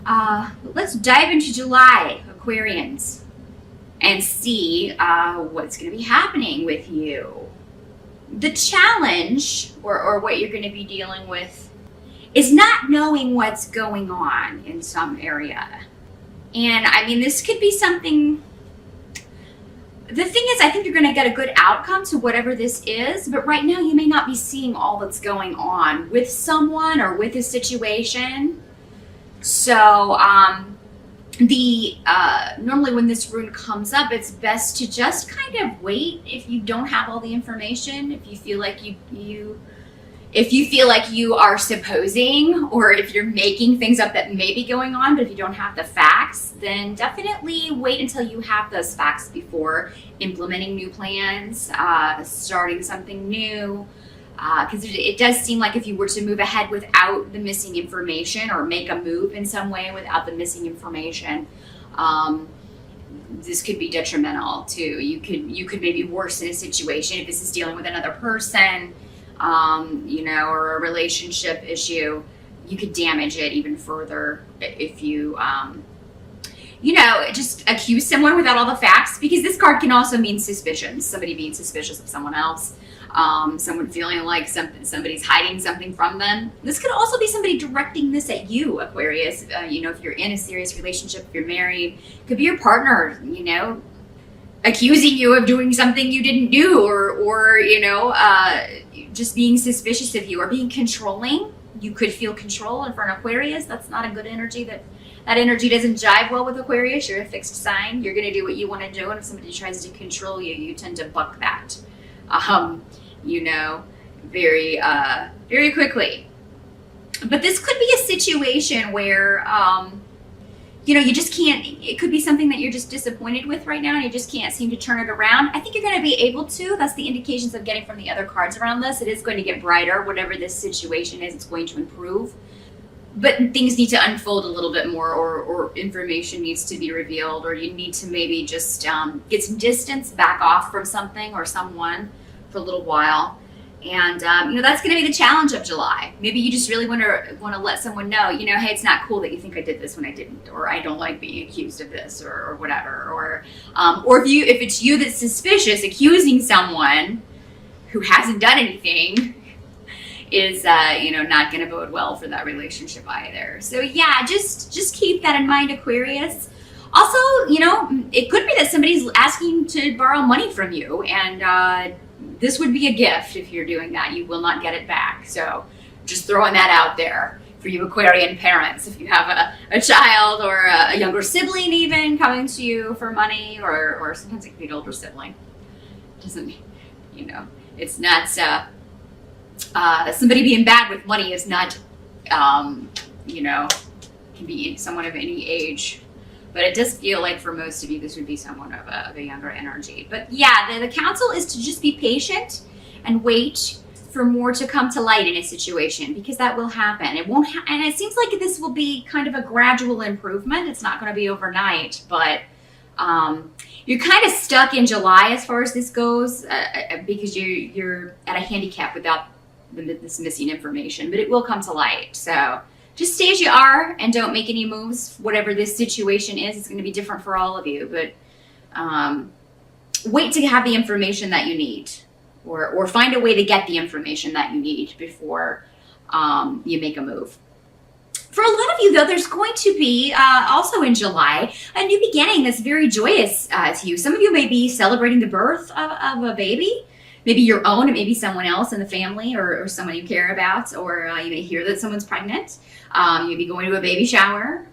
Let's dive into July, Aquarians, and see what's going to be happening with you. The challenge, or what you're going to be dealing with, is not knowing what's going on in some area. And I mean, this could be something. The thing is, I think you're going to get a good outcome to whatever this is, but right now you may not be seeing all that's going on with someone or with a situation. So, normally when this rune comes up, it's best to just kind of wait if you don't have all the information, if you feel like if you feel like you are supposing, or if you're making things up that may be going on, but if you don't have the facts, then definitely wait until you have those facts before implementing new plans, starting something new. Because it does seem like if you were to move ahead without the missing information, or make a move in some way without the missing information, this could be detrimental too. You could maybe worsen a situation if this is dealing with another person, or a relationship issue. You could damage it even further if you, just accuse someone without all the facts, because this card can also mean suspicion, somebody being suspicious of someone else. Someone feeling like somebody's hiding something from them. This could also be somebody directing this at you, Aquarius. If you're in a serious relationship, if you're married, could be your partner, accusing you of doing something you didn't do, or just being suspicious of you, or being controlling. You could feel control, and for an Aquarius, that's not a good energy. That energy doesn't jive well with Aquarius. You're a fixed sign. You're going to do what you want to do, and if somebody tries to control you, you tend to buck that. Very, very quickly. But this could be a situation where, you just can't, it could be something that you're just disappointed with right now and you just can't seem to turn it around. I think you're going to be able to. That's the indications I'm getting from the other cards around this. It is going to get brighter. Whatever this situation is, it's going to improve. But things need to unfold a little bit more, or information needs to be revealed, or you need to maybe just get some distance, back off from something or someone for a little while. And that's going to be the challenge of July. Maybe you just really want to let someone know, hey, it's not cool that you think I did this when I didn't, or I don't like being accused of this, or whatever. Or if it's you that's suspicious, accusing someone who hasn't done anything is not going to bode well for that relationship either. So yeah, just keep that in mind, Aquarius. Also, it could be that somebody's asking to borrow money from you, and this would be a gift. If you're doing that, you will not get it back. So just throwing that out there for you Aquarian parents. If you have a child or a younger sibling even coming to you for money, or sometimes it can be an older sibling. Doesn't, it's not, somebody being bad with money is not, can be someone of any age. But it does feel like for most of you, this would be someone of a younger energy. But yeah, the counsel is to just be patient and wait for more to come to light in a situation, because that will happen. It won't, and it seems like this will be kind of a gradual improvement. It's not going to be overnight, but you're kind of stuck in July as far as this goes, because you're at a handicap without this missing information. But it will come to light. So just stay as you are and don't make any moves. Whatever this situation is, it's going to be different for all of you. But wait to have the information that you need, or find a way to get the information that you need before you make a move. For a lot of you, though, there's going to be, also in July, a new beginning that's very joyous to you. Some of you may be celebrating the birth of a baby. Maybe your own, it may be someone else in the family, or someone you care about, or you may hear that someone's pregnant. You may be going to a baby shower.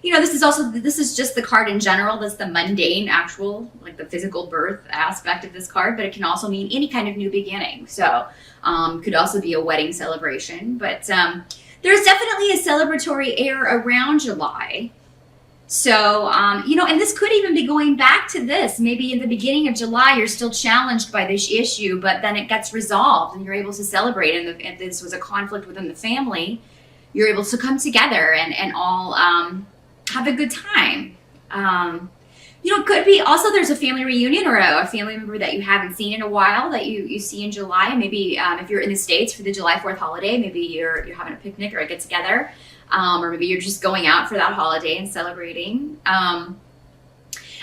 This is just the card in general. That's the mundane, actual, like the physical birth aspect of this card, but it can also mean any kind of new beginning. So could also be a wedding celebration, but there's definitely a celebratory air around July. So, and this could even be going back to this. Maybe in the beginning of July, you're still challenged by this issue, but then it gets resolved and you're able to celebrate. And if this was a conflict within the family, you're able to come together and all have a good time. It could be also there's a family reunion, or a family member that you haven't seen in a while that you see in July. Maybe if you're in the States for the July 4th holiday, maybe you're having a picnic or a get-together. or maybe you're just going out for that holiday and celebrating.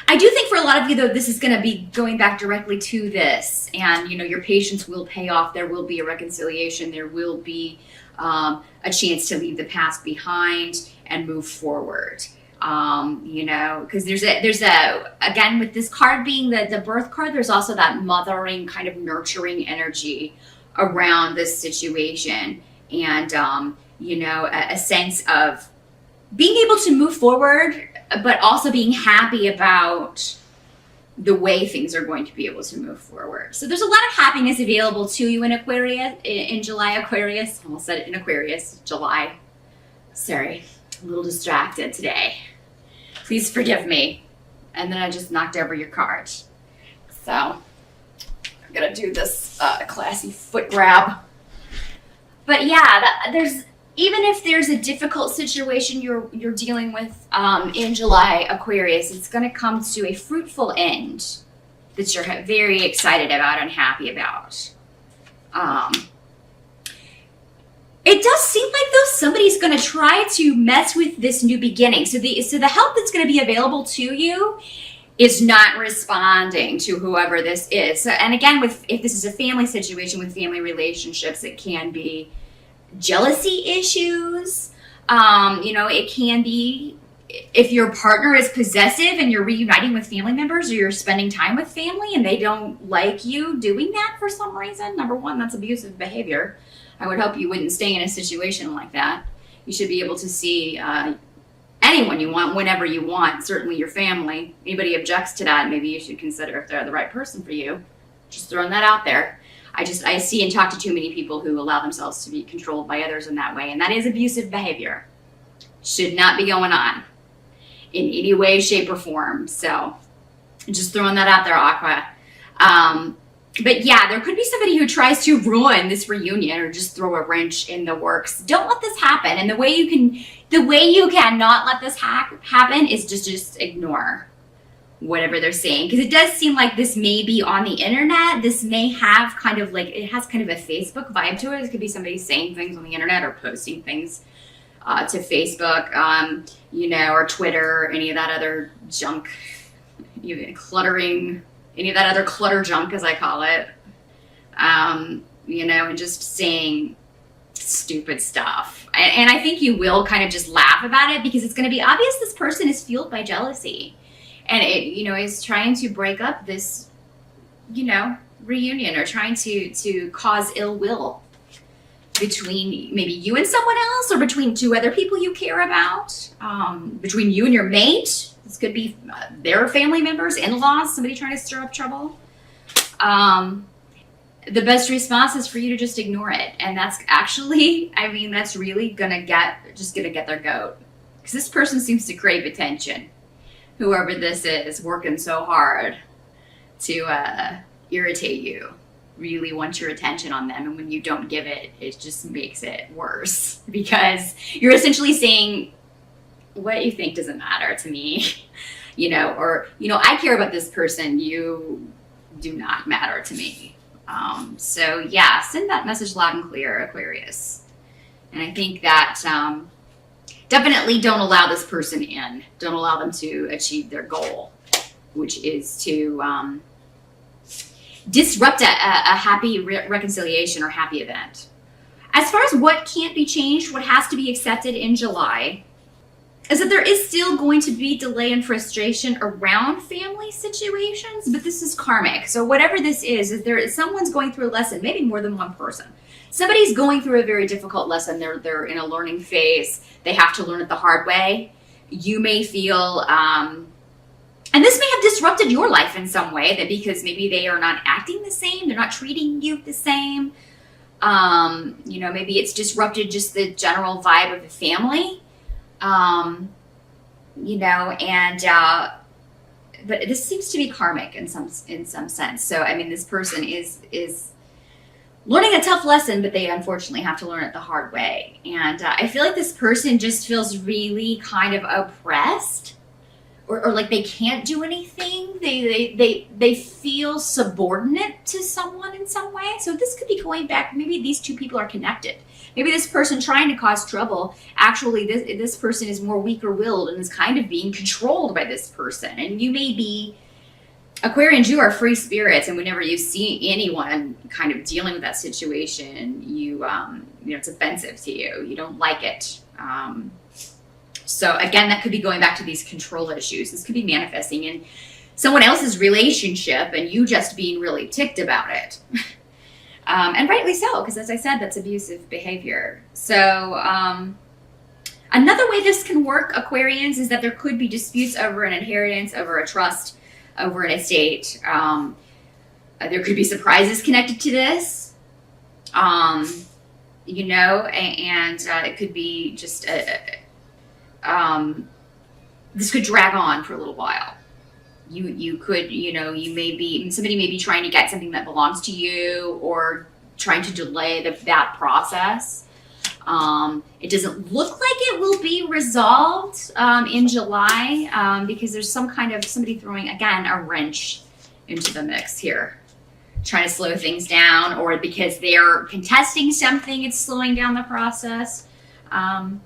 I do think for a lot of you, though, this is going to be going back directly to this, and your patience will pay off. There will be a reconciliation. There will be a chance to leave the past behind and move forward. Because there's a again, with this card being the birth card, there's also that mothering, kind of nurturing energy around this situation, and a sense of being able to move forward, but also being happy about the way things are going to be able to move forward. So there's a lot of happiness available to you in Aquarius, in July, Aquarius. I almost said it in Aquarius, July. Sorry, a little distracted today. Please forgive me. And then I just knocked over your card. So I'm gonna do this classy foot grab. But yeah, even if there's a difficult situation you're dealing with in July, Aquarius, it's going to come to a fruitful end that you're very excited about and happy about. It does seem like, though, somebody's going to try to mess with this new beginning. So the help that's going to be available to you is not responding to whoever this is. So, and again, if this is a family situation with family relationships, it can be jealousy issues. It can be if your partner is possessive and you're reuniting with family members, or you're spending time with family and they don't like you doing that for some reason. Number one, that's abusive behavior. I would hope you wouldn't stay in a situation like that. You should be able to see anyone you want, whenever you want, certainly your family. Anybody objects to that, maybe you should consider if they're the right person for you. Just throwing that out there. I see and talk to too many people who allow themselves to be controlled by others in that way, and that is abusive behavior. Should not be going on in any way, shape, or form. So just throwing that out there, Aqua. But yeah, there could be somebody who tries to ruin this reunion or just throw a wrench in the works. Don't let this happen. And the way you can not let this happen is just ignore whatever they're saying, because it does seem like this may be on the internet. This may have kind of like, it has kind of a Facebook vibe to it. It could be somebody saying things on the internet or posting things to Facebook, or Twitter, any of that other junk, cluttering, any of that other clutter junk, as I call it, and just saying stupid stuff. And I think you will kind of just laugh about it, because it's going to be obvious this person is fueled by jealousy. And it, is trying to break up this, reunion, or trying to cause ill will between maybe you and someone else, or between two other people you care about, between you and your mate. This could be their family members, in-laws, somebody trying to stir up trouble. The best response is for you to just ignore it. And that's actually, that's really gonna get their goat. Because this person seems to crave attention. Whoever this is, working so hard to irritate you, really wants your attention on them. And when you don't give it, it just makes it worse, because you're essentially saying, what you think doesn't matter to me, I care about this person, you do not matter to me. So yeah, send that message loud and clear, Aquarius. And I think that definitely don't allow this person in. Don't allow them to achieve their goal, which is to disrupt a happy reconciliation or happy event. As far as what can't be changed, what has to be accepted in July, is that there is still going to be delay and frustration around family situations, but this is karmic. So whatever this is someone's going through a lesson, maybe more than one person. Somebody's going through a very difficult lesson. They're in a learning phase. They have to learn it the hard way. You may feel, and this may have disrupted your life in some way, that because maybe they are not acting the same, they're not treating you the same. Maybe it's disrupted just the general vibe of the family. But this seems to be karmic in some sense. So, this person is learning a tough lesson, but they unfortunately have to learn it the hard way. And I feel like this person just feels really kind of oppressed, or like they can't do anything. They feel subordinate to someone in some way. So this could be going back. Maybe these two people are connected. Maybe this person trying to cause trouble, actually this person is more weaker willed and is kind of being controlled by this person. And you may be, Aquarians, you are free spirits, and whenever you see anyone kind of dealing with that situation, you know, it's offensive to you. You don't like it. So again, that could be going back to these control issues. This could be manifesting in someone else's relationship and you just being really ticked about it. And rightly so, because as I said, that's abusive behavior. So another way this can work, Aquarians, is that there could be disputes over an inheritance, over a trust, over an estate. There could be surprises connected to this, you know, and it could be just, this could drag on for a little while. You could, you know, somebody may be trying to get something that belongs to you or trying to delay that process. It doesn't look like it will be resolved in July because there's some kind of somebody throwing, again, a wrench into the mix here, trying to slow things down, or because they're contesting something, it's slowing down the process. I'm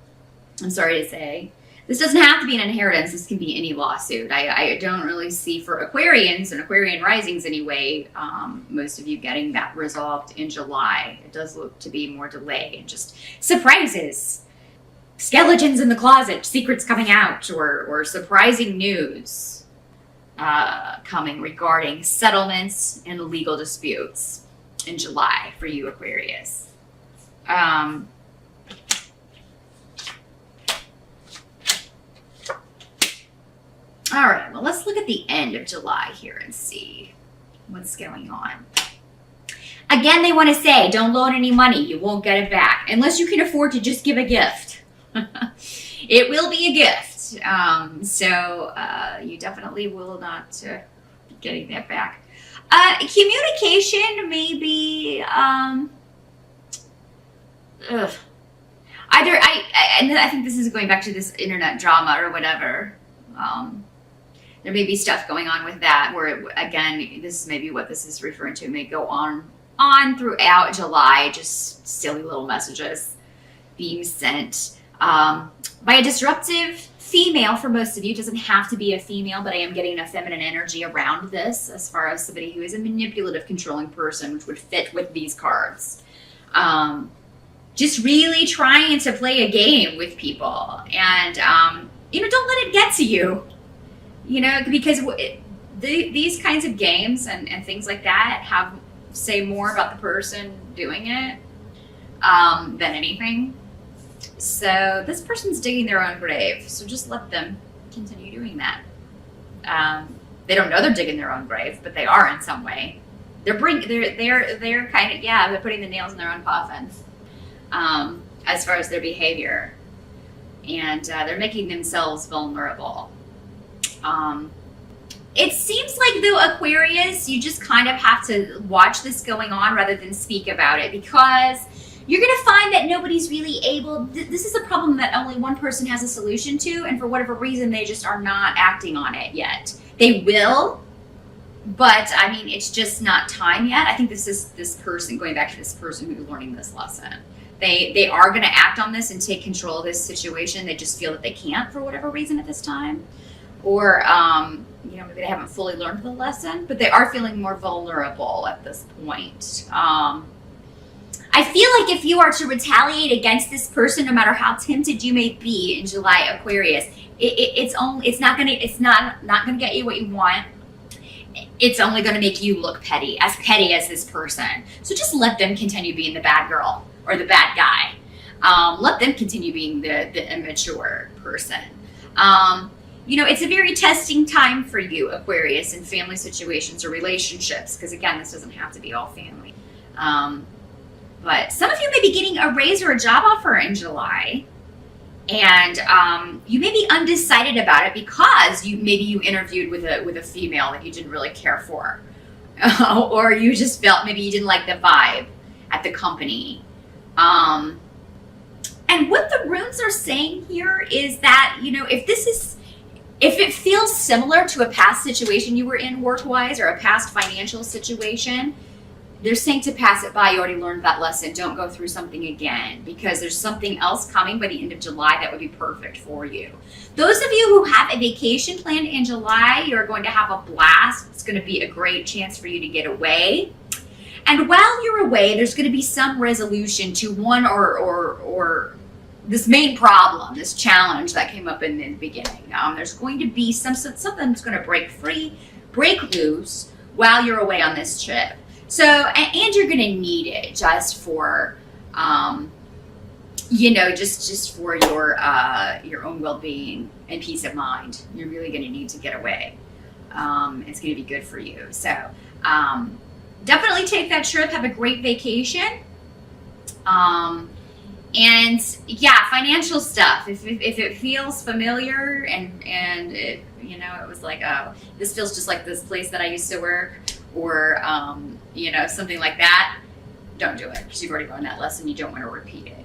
sorry to say. This doesn't have to be an inheritance. This can be any lawsuit. I don't really see, for Aquarians and Aquarian risings anyway, most of you getting that resolved in July. It does look to be more delay and just surprises. Skeletons in the closet, secrets coming out, or surprising news coming regarding settlements and legal disputes in July for you, Aquarius. All right, well, let's look at the end of July here and see what's going on. Again, they want to say, don't loan any money. You won't get it back unless you can afford to just give a gift. It will be a gift. So you definitely will not be getting that back. Communication may be either, I think this is going back to this internet drama or whatever. There may be stuff going on with that where, again, this is maybe what this is referring to, may go on throughout July, just silly little messages being sent by a disruptive female. For most of you, it doesn't have to be a female, but I am getting a feminine energy around this as far as somebody who is a manipulative, controlling person, which would fit with these cards. Just really trying to play a game with people, and you know, don't let it get to you. You know, because these kinds of games and things like that say more about the person doing it than anything. So this person's digging their own grave. So just let them continue doing that. They don't know they're digging their own grave, but they are in some way. They're kind of, they're putting the nails in their own coffin as far as their behavior, and they're making themselves vulnerable. It seems like, though, Aquarius, you just kind of have to watch this going on rather than speak about it, because you're going to find that nobody's really able. This is a problem that only one person has a solution to, and for whatever reason, they just are not acting on it yet. They will, but I mean, it's just not time yet. I think this is this person, going back to this person who's learning this lesson. They are going to act on this and take control of this situation. They just feel that they can't for whatever reason at this time. Or, you know, maybe they haven't fully learned the lesson, but they are feeling more vulnerable at this point. I feel like if you are to retaliate against this person, no matter how tempted you may be in July, Aquarius, it's not gonna get you what you want. It's only gonna make you look petty as this person. So just let them continue being the bad girl or the bad guy. Let them continue being the immature person. You know, it's a very testing time for you, Aquarius, in family situations or relationships, because again, this doesn't have to be all family. But some of you may be getting a raise or a job offer in July, and you may be undecided about it because maybe you interviewed with a female that you didn't really care for, or you just felt maybe you didn't like the vibe at the company. And what the runes are saying here is that, you know, if it feels similar to a past situation you were in work-wise or a past financial situation, they're saying to pass it by. You already learned that lesson. Don't go through something again, because there's something else coming by the end of July that would be perfect for you. Those of you who have a vacation planned in July, you're going to have a blast. It's going to be a great chance for you to get away. And while you're away, there's going to be some resolution to one or this main problem, this challenge that came up in the beginning. There's going to be something that's going to break loose while you're away on this trip. So, and you're going to need it just for, just for your own well-being and peace of mind. You're really going to need to get away. It's going to be good for you. So, definitely take that trip. Have a great vacation. And yeah, financial stuff. If it feels familiar and it, it was like, oh, this feels just like this place that I used to work, or something like that, don't do it, because you've already learned that lesson. You don't want to repeat it.